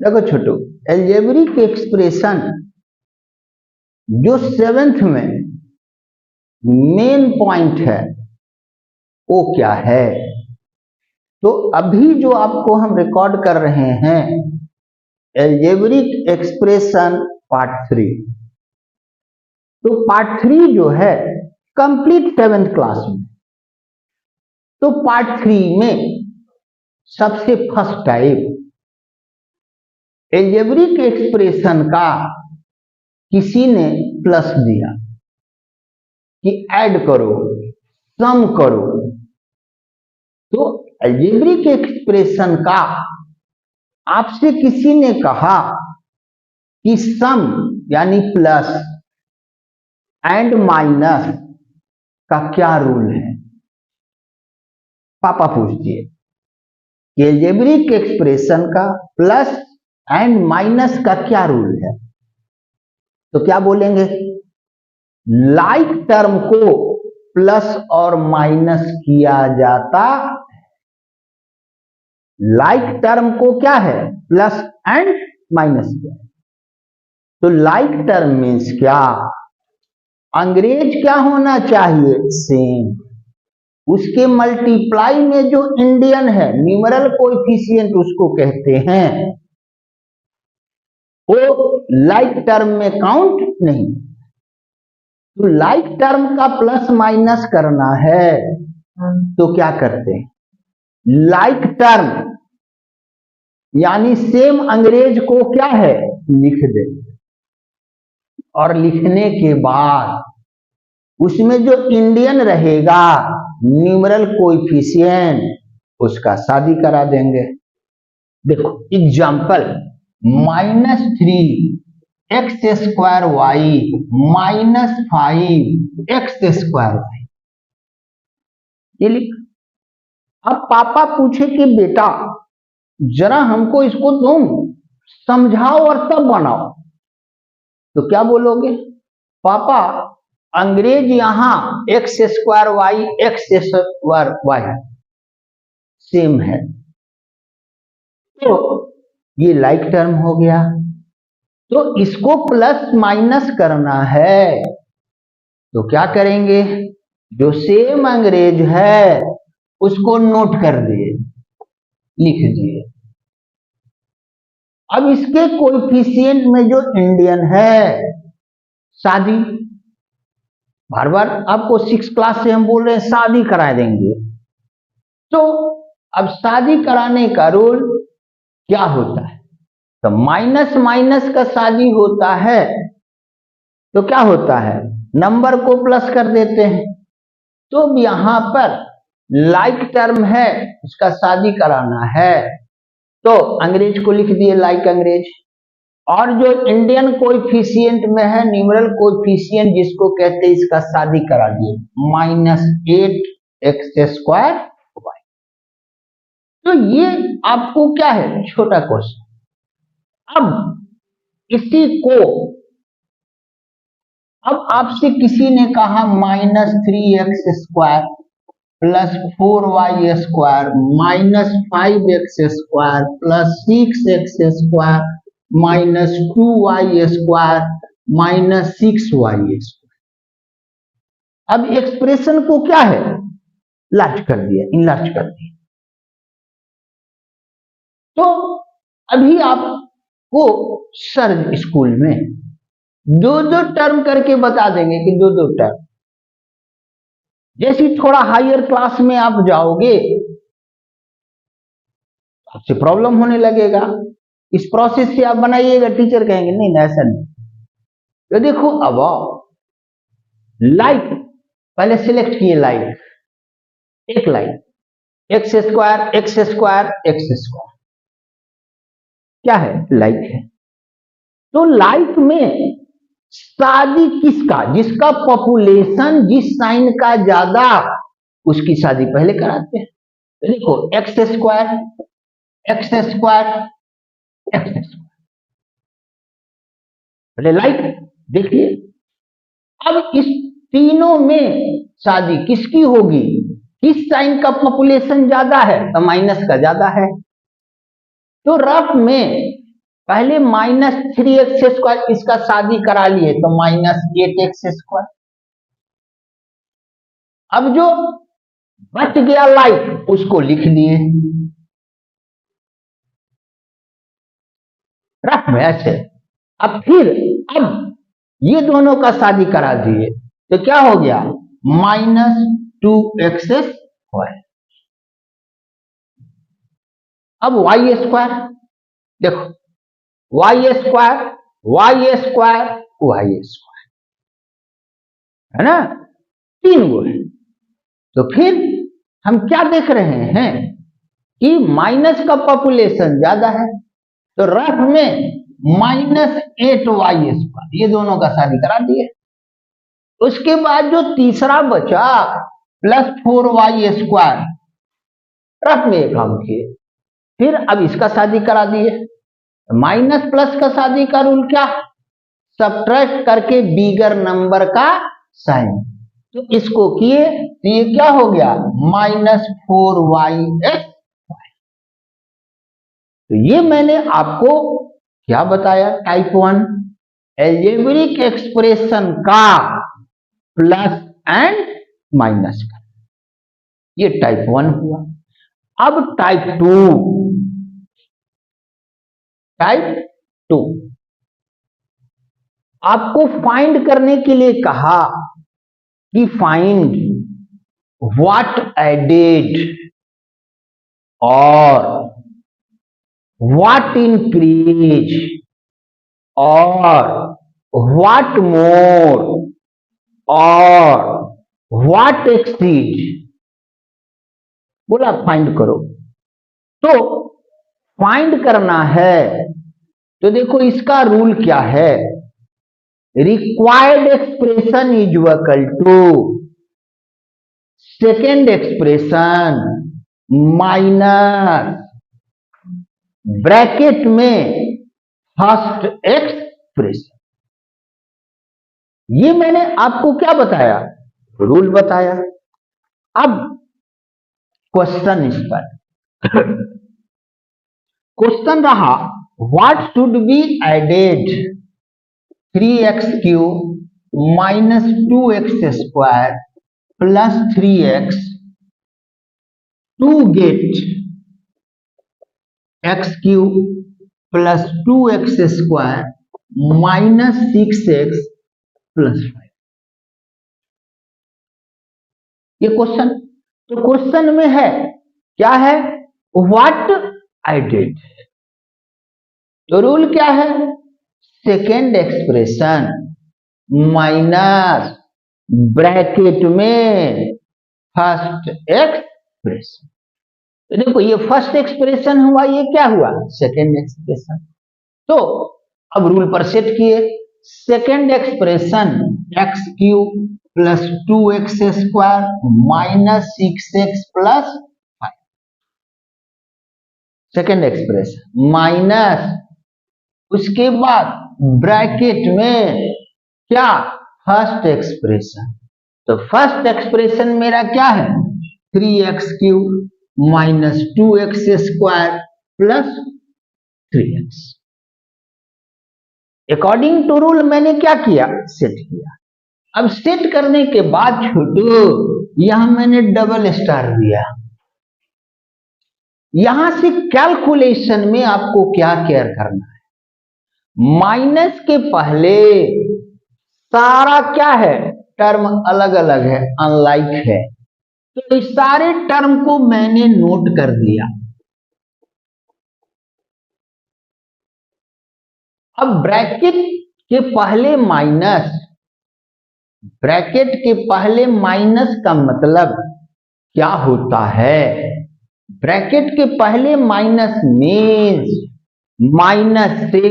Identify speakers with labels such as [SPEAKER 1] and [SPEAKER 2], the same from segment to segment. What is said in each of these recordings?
[SPEAKER 1] देखो छोटू, algebraic expression जो 7th में मेन पॉइंट है वो क्या है? तो अभी जो आपको हम रिकॉर्ड कर रहे हैं एल्जेब्रिक एक्सप्रेशन पार्ट 3। तो पार्ट 3 जो है कंप्लीट 7th क्लास में। तो पार्ट 3 में सबसे फर्स्ट टाइप एल्जेब्रिक एक्सप्रेशन का किसी ने प्लस दिया कि ऐड करो, सम करो। तो एल्जेब्रिक एक्सप्रेशन का आपसे किसी ने कहा कि सम यानी प्लस एंड माइनस का क्या रूल है? पापा पूछ दिए कि एल्जेब्रिक एक्सप्रेशन का प्लस एंड माइनस का क्या रूल है? तो क्या बोलेंगे? लाइक टर्म को प्लस और माइनस किया जाता, लाइक टर्म को क्या है? प्लस एंड माइनस किया। तो लाइक टर्म मीन्स क्या? अंग्रेज क्या होना चाहिए? सेम। उसके मल्टीप्लाई में जो इंडियन है न्यूमरल कोएफिशिएंट उसको कहते हैं, वो लाइक टर्म में काउंट नहीं। तो लाइक टर्म का प्लस माइनस करना है तो क्या करते हैं? लाइक टर्म यानी सेम अंग्रेज को क्या है? लिख दे। और लिखने के बाद उसमें जो इंडियन रहेगा न्यूमरल कोएफिशिएंट उसका शादी करा देंगे। देखो एग्जाम्पल, -3x² -5x²। ये लिख। अब पापा पूछे कि बेटा जरा हमको इसको तुम समझाओ और तब बनाओ, तो क्या बोलोगे? पापा अंग्रेज यहां x² x² सेम है, तो ये लाइक टर्म हो गया। तो इसको प्लस माइनस करना है तो क्या करेंगे? जो सेम अंग्रेज है उसको नोट कर दिए, लिख दिए। अब इसके कोएफिशिएंट में जो इंडियन है शादी, बार बार आपको 6 क्लास से हम बोल रहे हैं शादी करा देंगे। तो अब शादी कराने का रूल क्या होता है? तो माइनस माइनस का शादी होता है तो क्या होता है? नंबर को प्लस कर देते हैं। तो यहां पर लाइक टर्म है उसका शादी कराना है तो अंग्रेज को लिख दिए लाइक अंग्रेज। और जो इंडियन कोएफिशिएंट में है न्यूमरल कोएफिशिएंट जिसको कहते हैं इसका शादी करा दिए -8x²y। तो ये आपको क्या है? छोटा क्वेश्चन। अब इसी को अब आपसे किसी ने कहा -3x² +4y² -5x² +2y² -6y²। अब एक्सप्रेशन को क्या है? लार्ज कर दिया, इनलार्ज कर दिया। तो अभी आपको सर स्कूल में दो टर्म करके बता देंगे कि दो टर्म। जैसे थोड़ा हायर क्लास में आप जाओगे आपसे प्रॉब्लम होने लगेगा। इस प्रोसेस से आप बनाइएगा, टीचर कहेंगे नहीं ऐसा नहीं। तो देखो अब लाइक पहले सिलेक्ट किए, लाइक एक लाइक x² क्या है? लाइक है। तो लाइक में शादी किसका? जिसका पॉपुलेशन जिस साइन का ज्यादा उसकी शादी पहले कराते हैं। तो देखो x² पहले लाइक देखिए। अब इस तीनों में शादी किसकी होगी? किस साइन का पॉपुलेशन ज्यादा है? तो माइनस का ज्यादा है। तो रफ में पहले -3x², इसका शादी करा लिए तो -8x²। अब जो बच गया लाइक उसको लिख दिए रफ में ऐसे। अब ये दोनों का शादी करा दिए तो क्या हो गया, -2x²। अब y², देखो y² है ना, 3 गो है। तो फिर हम क्या देख रहे हैं कि माइनस का पॉपुलेशन ज्यादा है, तो रफ में -8y², ये दोनों का शादी करा दिए। उसके बाद जो तीसरा बचा +4y², रफ में एक काम किए, फिर अब इसका शादी करा दिए। माइनस प्लस का शादी का रूल क्या, सब्ट्रैक्ट करके बिगर नंबर का साइन, तो इसको किए तो ये क्या हो गया, -4y²। तो ये मैंने आपको क्या बताया, टाइप 1 एल्जेब्रिक एक्सप्रेशन का प्लस एंड माइनस का, ये टाइप 1 हुआ। अब टाइप 2 आपको फाइंड करने के लिए कहा कि फाइंड व्हाट एडेड और व्हाट इंक्रीज और व्हाट मोर और व्हाट एक्सीड, बोला फाइंड करो। तो फाइंड करना है तो देखो इसका रूल क्या है, required expression is equal to second expression minus bracket में फर्स्ट एक्सप्रेशन। ये मैंने आपको क्या बताया, रूल बताया। अब क्वेश्चन इस पर क्वेश्चन रहा, what should be added 3x³ -2x² plus 3x to get x³ plus 2x² -6x plus 5। ये क्वेश्चन, तो क्वेश्चन में है क्या है, व्हाट एडेड, तो रूल क्या है, सेकेंड एक्सप्रेशन माइनस ब्रैकेट में फर्स्ट एक्सप्रेशन। तो देखो ये फर्स्ट एक्सप्रेशन हुआ, ये क्या हुआ, सेकेंड एक्सप्रेशन। तो अब रूल पर सेट किए, second expression x³ plus 2x² -6x plus 5, second expression minus, उसके बाद ब्रैकेट में क्या, फर्स्ट एक्सप्रेशन। तो फर्स्ट एक्सप्रेशन मेरा क्या है, 3x³ -2x² plus 3x। According to rule मैंने क्या किया, सेट किया। अब सेट करने के बाद छोटू यहां मैंने डबल स्टार दिया। यहां से कैलकुलेशन में आपको क्या केयर करना है, माइनस के पहले सारा क्या है, टर्म अलग अलग है, अनलाइक है, तो इस सारे टर्म को मैंने नोट कर दिया। अब ब्रैकेट के पहले माइनस का मतलब क्या होता है, ब्रैकेट के पहले माइनस मीन्स माइनस से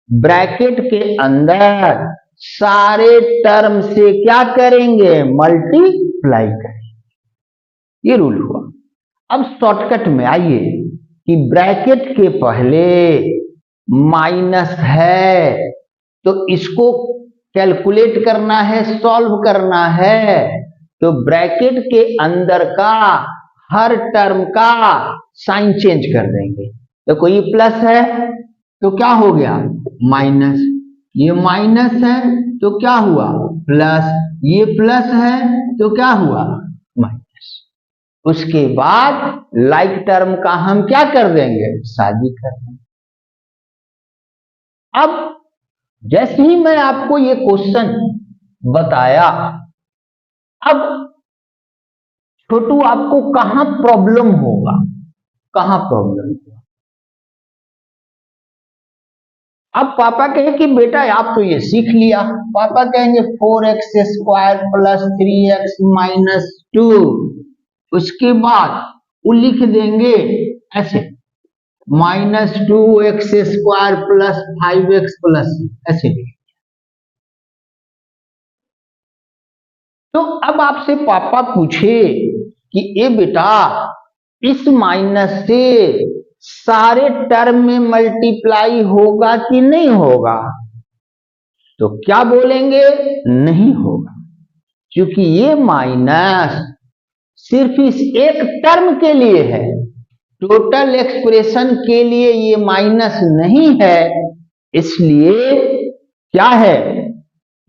[SPEAKER 1] ब्रैकेट के अंदर सारे टर्म से क्या करेंगे, मल्टीप्लाई करेंगे, ये रूल हुआ। अब शॉर्टकट में आइए कि ब्रैकेट के पहले माइनस है तो इसको कैलकुलेट करना है, सॉल्व करना है, तो ब्रैकेट के अंदर का हर टर्म का साइन चेंज कर देंगे। तो कोई प्लस है तो क्या हो गया माइनस, ये माइनस है तो क्या हुआ प्लस, ये प्लस है तो क्या हुआ माइनस। उसके बाद लाइक टर्म का हम क्या कर देंगे शादी कर देंगे। अब जैसे ही मैं आपको ये क्वेश्चन बताया, अब छोटू आपको कहां प्रॉब्लम होगा, कहां प्रॉब्लम होगा। अब पापा कहे कि बेटा आप तो ये सीख लिया, पापा कहेंगे 4x square plus 3x minus 2, उसके बाद वो लिख देंगे ऐसे -2x square plus 5x plus ऐसे लिख। तो अब आपसे पापा पूछे कि ए बेटा इस माइनस से सारे टर्म में मल्टीप्लाई होगा कि नहीं होगा, तो क्या बोलेंगे नहीं होगा, क्योंकि ये माइनस सिर्फ इस एक टर्म के लिए है, टोटल एक्सप्रेशन के लिए ये माइनस नहीं है। इसलिए क्या है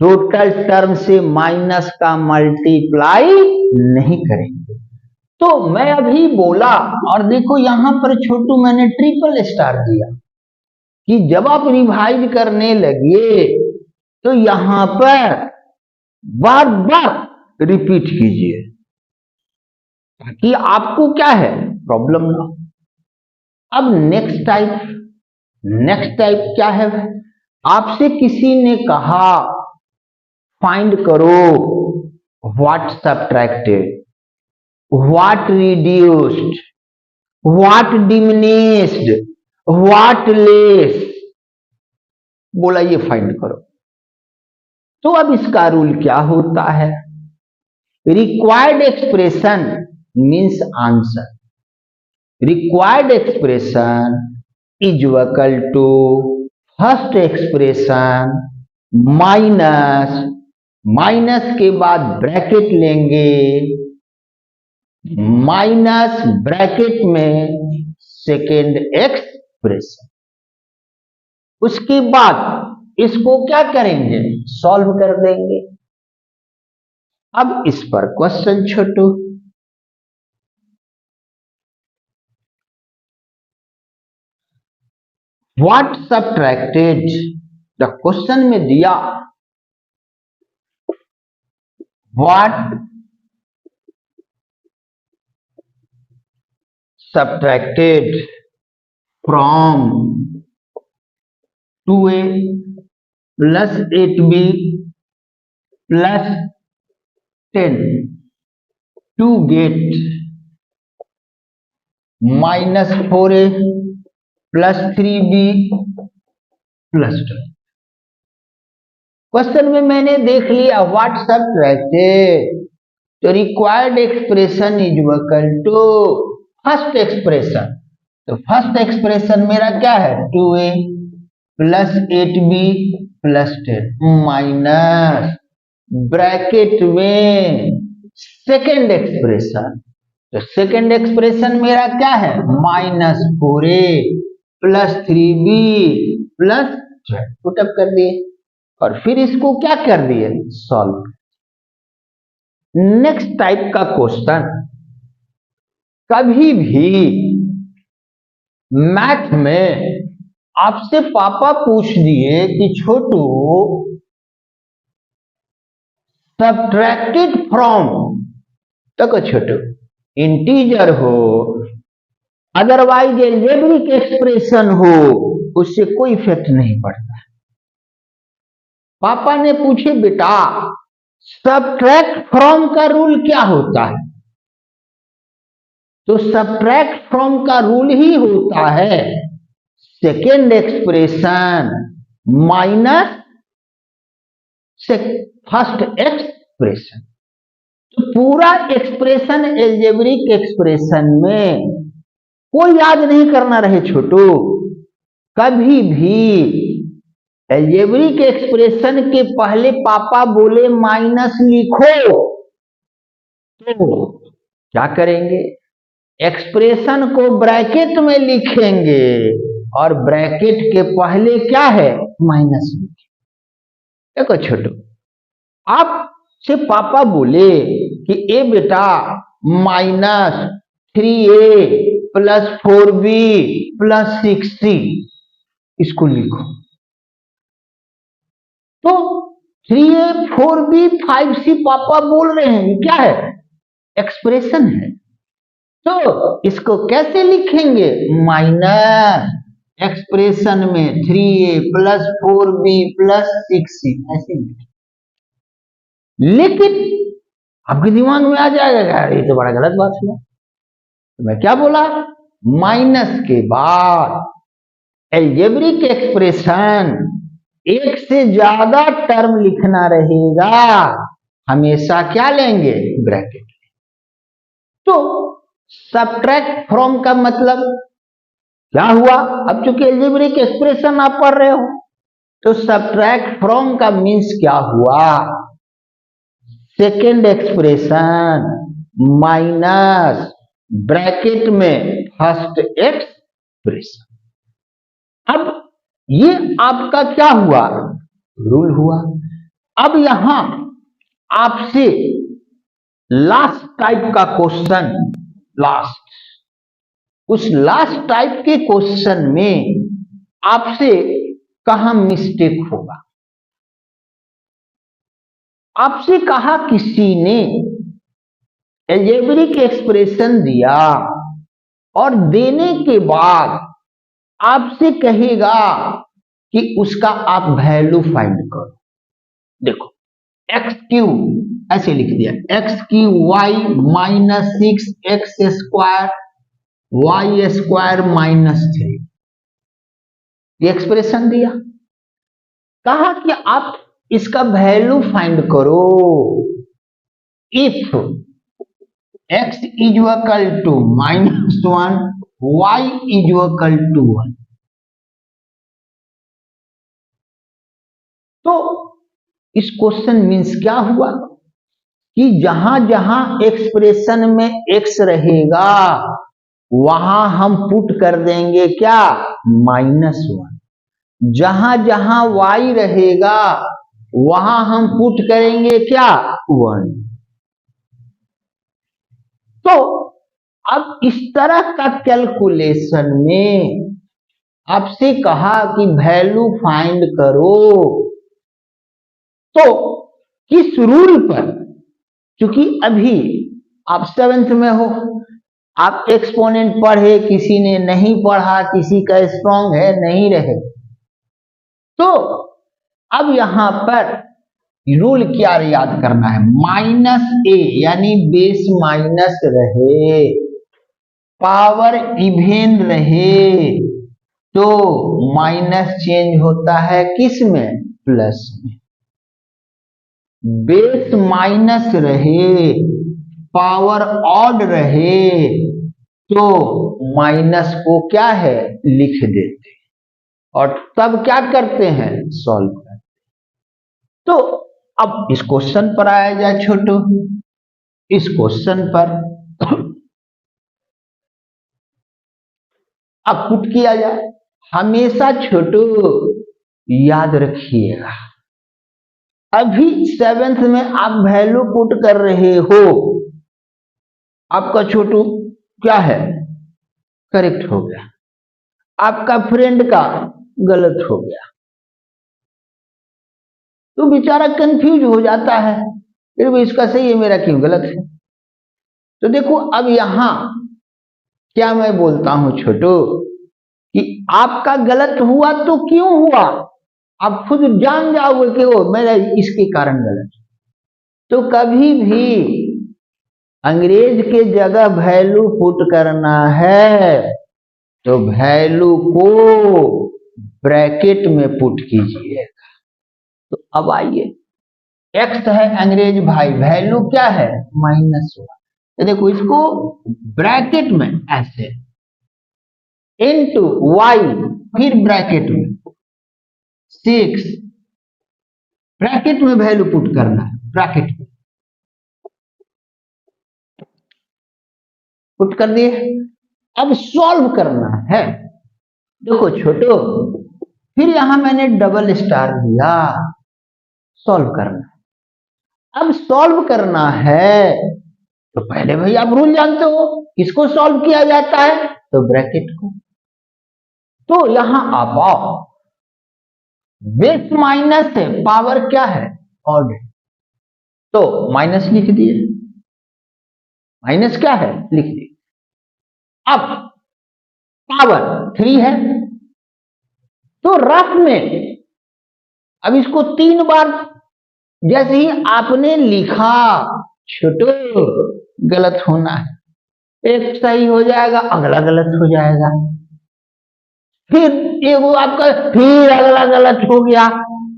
[SPEAKER 1] टोटल टर्म से माइनस का मल्टीप्लाई नहीं करेंगे। तो मैं अभी बोला और देखो यहां पर छोटू मैंने ट्रिपल स्टार दिया कि जब आप रिवाइज करने लगे तो यहां पर बार बार रिपीट कीजिए ताकि आपको क्या है प्रॉब्लम ना हो। अब नेक्स्ट टाइप क्या है, आपसे किसी ने कहा फाइंड करो what subtracted, what reduced, what diminished, what less, बोला ये फाइंड करो। तो अब इसका रूल क्या होता है, required expression means answer, required expression is equal to first expression minus के बाद ब्रैकेट लेंगे, माइनस ब्रैकेट में सेकेंड एक्सप्रेशन, उसके बाद इसको क्या करेंगे सॉल्व कर देंगे। अब इस पर question Chhotu, what subtracted, the question में दिया what subtracted from 2a plus 8b plus 10 to get minus 4a plus 3b plus 12। Question में मैंने देख लिया व्हाट सब्ट्रैक्टेड, तो required expression is equal to first expression, तो फर्स्ट एक्सप्रेशन मेरा क्या है 2a plus 8b plus 10 minus bracket में सेकेंड एक्सप्रेशन, तो सेकेंड एक्सप्रेशन मेरा क्या है -4a plus 3b plus 12, put up कर दिए और फिर इसको क्या कर दिए सॉल्व। नेक्स्ट टाइप का क्वेश्चन, कभी भी मैथ में आपसे पापा पूछ दिए कि छोटू सब्ट्रैक्टेड फ्रॉम, तक छोटू इंटीजर हो अदरवाइज एल्जेब्रिक एक्सप्रेशन हो उससे कोई इफेक्ट नहीं पड़ता। पापा ने पूछे बेटा सब्ट्रैक्ट फ्रॉम का रूल क्या होता है, तो सब्ट्रैक्ट फ्रॉम का रूल ही होता है second expression minus first expression. तो पूरा एक्सप्रेशन एल्जेब्रिक एक्सप्रेशन में कोई याद नहीं करना रहे छोटू, कभी भी एल्जेब्रिक एक्सप्रेशन के पहले पापा बोले माइनस लिखो, तो क्या करेंगे एक्सप्रेशन को ब्रैकेट में लिखेंगे और ब्रैकेट के पहले क्या है, माइनस में। देखो छोटू, आपसे पापा बोले कि ए बेटा -3a + 4b + 6c इसको लिखो, तो 3a 4b 5c पापा बोल रहे हैं, क्या है, एक्सप्रेशन है। तो इसको कैसे लिखेंगे, माइनस एक्सप्रेशन में 3a + 4b + 6c ऐसे लिखेंगे। लेकिन आपके दिमाग में आ जाएगा यार ये तो बड़ा गलत बात हुआ, तो मैं क्या बोला, माइनस के बाद अलजेब्रिक एक्सप्रेशन एक से ज्यादा टर्म लिखना रहेगा, हमेशा क्या लेंगे, ब्रैकेट। तो सब्ट्रैक्ट फ्रॉम का मतलब क्या हुआ, अब चूंकि अलजेब्रिक एक्सप्रेशन आप पढ़ रहे हो, तो सब्ट्रैक्ट फ्रॉम का मीन्स क्या हुआ, सेकेंड एक्सप्रेशन माइनस ब्रैकेट में फर्स्ट एक्सप्रेशन। अब ये आपका क्या हुआ, रूल हुआ। अब यहां आपसे लास्ट टाइप का क्वेश्चन, उस लास्ट टाइप के क्वेश्चन में आपसे कहां मिस्टेक होगा, आपसे कहा किसी ने अलजेब्रिक एक्सप्रेशन दिया और देने के बाद आपसे कहेगा कि उसका आप वैल्यू फाइंड करो। देखो एक्स क्यू ऐसे लिख दिया, x³ y -6x² y² -3, ये एक्सप्रेशन दिया, कहा कि आप इसका वैल्यू फाइंड करो। इफ x = -1 y = 1, तो इस क्वेश्चन मीन्स क्या हुआ कि जहां जहां एक्सप्रेशन में x रहेगा वहां हम पुट कर देंगे क्या, -1, जहां जहां y रहेगा वहां हम पुट करेंगे क्या, 1। तो अब इस तरह का कैलकुलेशन में आपसे कहा कि वैल्यू फाइंड करो, तो किस रूल पर, क्योंकि अभी आप 7th में हो, आप एक्सपोनेंट पढ़े, किसी ने नहीं पढ़ा, किसी का स्ट्रॉन्ग है नहीं रहे, तो अब यहां पर रूल क्या याद करना है, -a यानी बेस माइनस रहे, पावर इवन रहे, तो माइनस चेंज होता है किस में, प्लस में। बेस माइनस रहे, पावर ऑड रहे, तो माइनस को क्या है, लिख देते और तब क्या करते हैं, सॉल्व करते। तो अब इस क्वेश्चन पर आया जाए छोटू, इस क्वेश्चन पर अब पुट किया जाए। हमेशा छोटू याद रखिएगा, अभी 7th में आप वैल्यू पुट कर रहे हो, आपका छोटू क्या है, करेक्ट हो गया, आपका फ्रेंड का गलत हो गया, तो बेचारा कंफ्यूज हो जाता है, फिर भी इसका सही है मेरा क्यों गलत है। तो देखो अब यहां क्या मैं बोलता हूं छोटू कि आपका गलत हुआ तो क्यों हुआ, आप खुद जान जाओगे कि वो मेरा इसके कारण गलत। तो कभी भी अंग्रेज के जगह वैल्यू पुट करना है तो वैल्यू को ब्रैकेट में पुट कीजिएगा। तो अब आइए, x है अंग्रेज भाई, वैल्यू क्या है, -1, तो देखो इसको ब्रैकेट में ऐसे इनटू y, फिर ब्रैकेट में 6, ब्रैकेट में वैल्यू पुट करना है, ब्रैकेट में पुट कर दिए। अब सॉल्व करना है, देखो छोटो, फिर यहां मैंने डबल स्टार दिया, सॉल्व करना। अब सॉल्व करना है तो पहले भाई आप रूल जानते हो, किसको सॉल्व किया जाता है, तो ब्रैकेट को। तो यहां आप आओ, बेस माइनस है, पावर क्या है, ऑड है, तो माइनस लिख दिए, माइनस क्या है लिख दिए। अब पावर 3 है, तो रफ में अब इसको 3 बार जैसे ही आपने लिखा, छोटो गलत होना है, एक सही हो जाएगा, अगला गलत हो जाएगा, फिर एगो आपका फिर अगला गलत हो गया।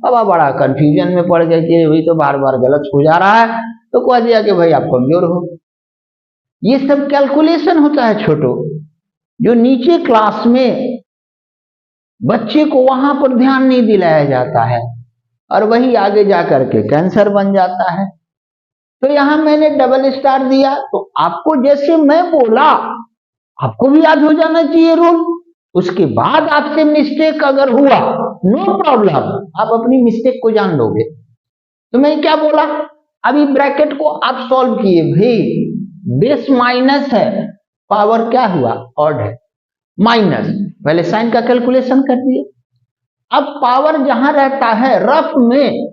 [SPEAKER 1] अब आप बड़ा कंफ्यूजन में पड़ गए कि भाई तो बार बार गलत हो जा रहा है, तो कह दिया कि भाई आप कमजोर हो। ये सब कैलकुलेशन होता है छोटो, जो नीचे क्लास में बच्चे को वहां पर ध्यान नहीं दिलाया जाता है, और वही आगे जाकर के कैंसर बन जाता है। तो यहां मैंने डबल स्टार दिया, तो आपको जैसे मैं बोला आपको भी याद हो जाना चाहिए रूल। उसके बाद आपसे मिस्टेक अगर हुआ, नो प्रॉब्लम, आप अपनी मिस्टेक को जान लोगे। तो मैं क्या बोला, अभी ब्रैकेट को आप सॉल्व किए, भाई बेस माइनस है, पावर क्या हुआ, ऑड है, माइनस, पहले साइन का कैलकुलेशन कर दिए। अब पावर जहां रहता है रफ में,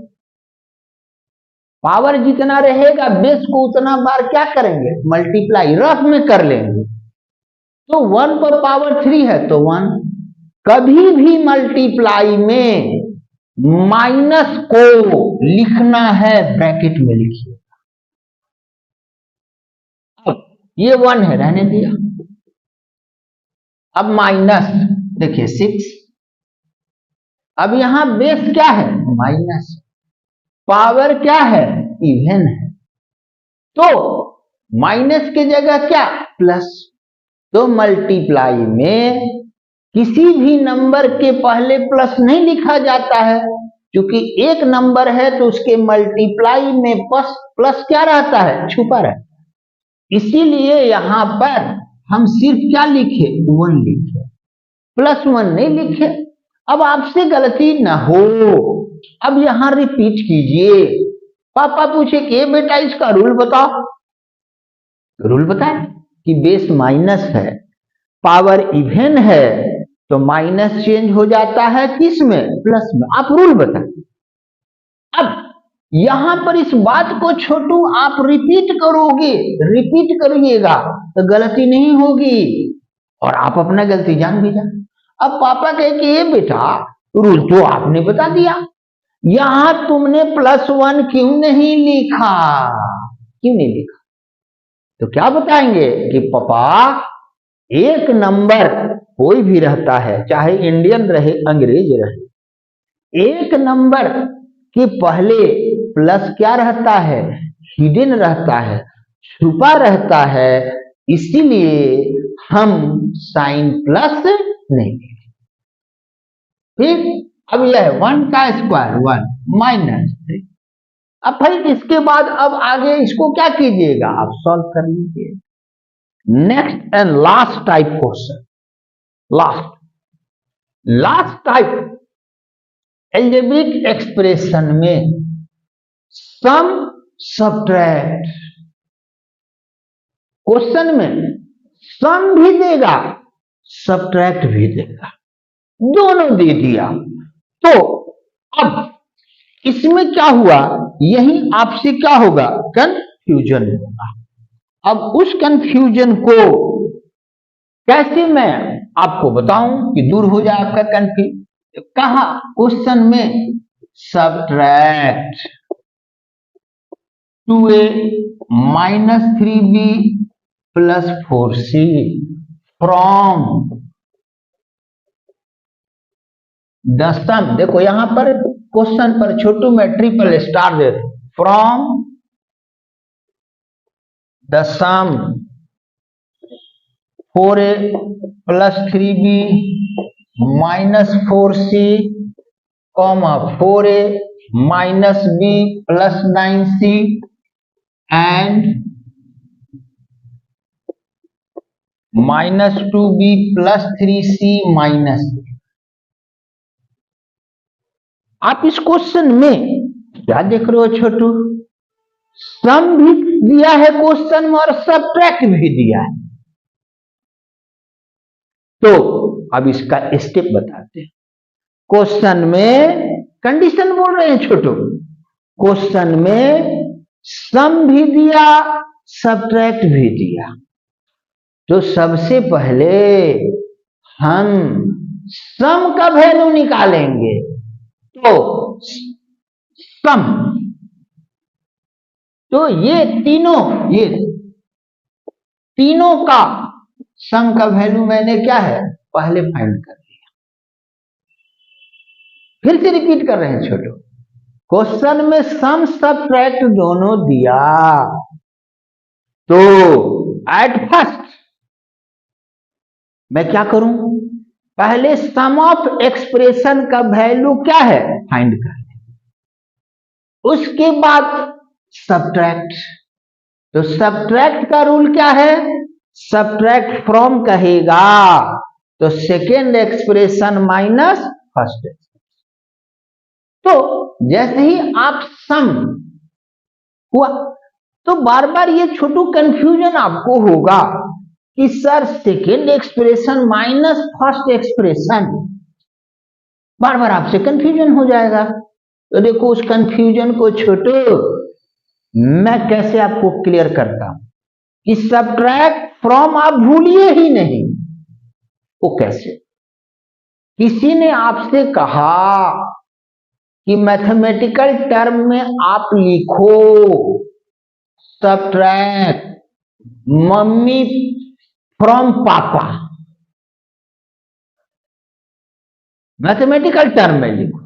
[SPEAKER 1] पावर जितना रहेगा बेस को उतना बार क्या करेंगे, मल्टीप्लाई, रफ में कर लेंगे। तो 1 पर पावर 3 है तो 1, कभी भी मल्टीप्लाई में माइनस को लिखना है ब्रैकेट में लिखिए। अब ये 1 है, रहने दिया। अब माइनस, देखिए 6, अब यहां बेस क्या है, माइनस, पावर क्या है, इवन है, तो माइनस की जगह क्या, प्लस। तो मल्टीप्लाई में किसी भी नंबर के पहले प्लस नहीं लिखा जाता है, क्योंकि एक नंबर है तो उसके मल्टीप्लाई में प्लस क्या रहता है, छुपा रहता है। इसीलिए यहां पर हम सिर्फ क्या लिखे, 1 लिखे, +1 नहीं लिखे। अब आपसे गलती ना हो, अब यहां रिपीट कीजिए। पापा पूछे कि बेटा इसका रूल बताओ, रूल बताए कि बेस माइनस है, पावर इवन है, तो माइनस चेंज हो जाता है किस में, प्लस में। आप रूल बताएं। अब यहां पर इस बात को छोटू आप रिपीट करोगे, रिपीट करिएगा तो गलती नहीं होगी, और आप अपना गलती जान भी जाए। अब पापा कहे कि ये बेटा रूल तो आपने बता दिया, यहां तुमने +1 क्यों नहीं लिखा, क्यों नहीं लिखा। तो क्या बताएंगे कि पापा एक नंबर कोई भी रहता है, चाहे इंडियन रहे अंग्रेज रहे, एक नंबर के पहले प्लस क्या रहता है, हिडन रहता है, छुपा रहता है, इसीलिए हम साइन प्लस नहीं देंगे। फिर अब यह है 1 का स्क्वायर 1 -3। अब भाई इसके बाद अब आगे इसको क्या कीजिएगा, आप सॉल्व कर लीजिए। Next and last type question, last type algebraic expression में सम सब्ट्रैक्ट, क्वेश्चन में सम भी देगा सब्ट्रैक्ट भी देगा, दोनों दे दिया। तो अब इसमें क्या हुआ, यही आपसे क्या होगा, कंफ्यूजन होगा। अब उस कंफ्यूजन को कैसे मैं आपको बताऊं कि दूर हो जाए आपका कंफ्यूजन। कहा क्वेश्चन में subtract 2a -3b + 4c from the सम। देखो यहां पर क्वेश्चन पर छोटू में ट्रिपल स्टार दे, from the sum 4a + 3b -4c, 4a -b + 9c and -2b plus 3c minus. आप इस क्वेश्चन में क्या देख रहे हो छोटू? सम भी दिया है क्वेश्चन में और सब्ट्रैक्ट भी दिया है। तो अब इसका स्टेप बताते हैं। क्वेश्चन में कंडीशन बोल रहे हैं छोटू, क्वेश्चन में सम भी दिया सब्ट्रैक्ट भी दिया। तो सबसे पहले हम सम का वैल्यू निकालेंगे। तो सम, तो ये तीनों का सम का वैल्यू मैंने क्या है पहले फाइंड कर लिया। फिर से रिपीट कर रहे हैं छोटू, क्वेश्चन में सम सब्ट्रैक्ट दोनों दिया। तो एट फर्स्ट मैं क्या करूं, पहले सम ऑफ एक्सप्रेशन का वैल्यू क्या है फाइंड कर लें, उसके बाद सब्ट्रैक्ट। तो सब्ट्रैक्ट का रूल क्या है, सब्ट्रैक्ट फ्रॉम कहेगा तो second expression minus first expression. तो जैसे ही आप सम हुआ तो बार बार ये छोटू कंफ्यूजन आपको होगा कि sir second expression minus first expression, बार बार आपसे कंफ्यूजन हो जाएगा। तो देखो उस कंफ्यूजन को छोटू मैं कैसे आपको क्लियर करता हूं कि सब्ट्रैक्ट फ्रॉम आप भूलिए ही नहीं। वो कैसे, किसी ने आपसे कहा कि मैथमेटिकल टर्म में आप लिखो सब्ट्रैक्ट मम्मी फ्रॉम पापा, मैथमेटिकल टर्म में लिखो।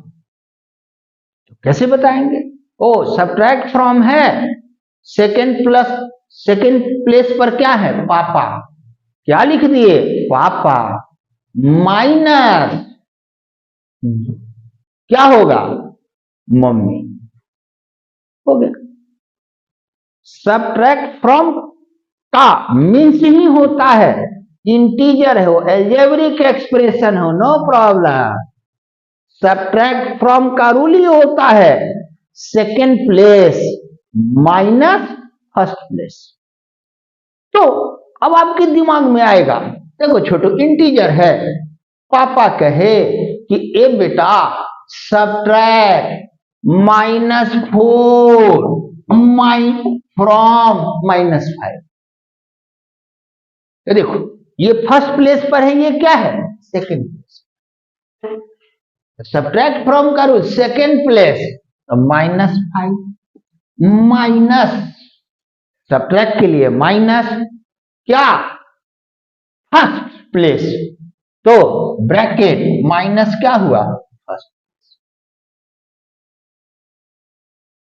[SPEAKER 1] तो कैसे बताएंगे, ओ सब्ट्रैक्ट फ्रॉम है, सेकेंड प्लेस पर क्या है पापा, क्या लिख दिए पापा, माइनस क्या होगा मम्मी, हो गया। सब्ट्रैक्ट फ्रॉम का मीन्स ही होता है इंटीजर हो, एल्जेब्रिक एक्सप्रेशन हो, नो प्रॉब्लम। सब्ट्रैक्ट फ्रॉम का रूल ही होता है second place minus first place. तो अब आपके दिमाग में आएगा, देखो छोटू इंटीजर है, पापा कहे कि ए बेटा सब्ट्रैक्ट -4 फ्रॉम -5। देखो ये फर्स्ट प्लेस पर है, ये क्या है सेकेंड प्लेस। सब्ट्रैक्ट फ्रॉम का rule second place -5 minus, subtract के लिए माइनस क्या फर्स्ट प्लेस, तो ब्रैकेट माइनस क्या हुआ फर्स्ट।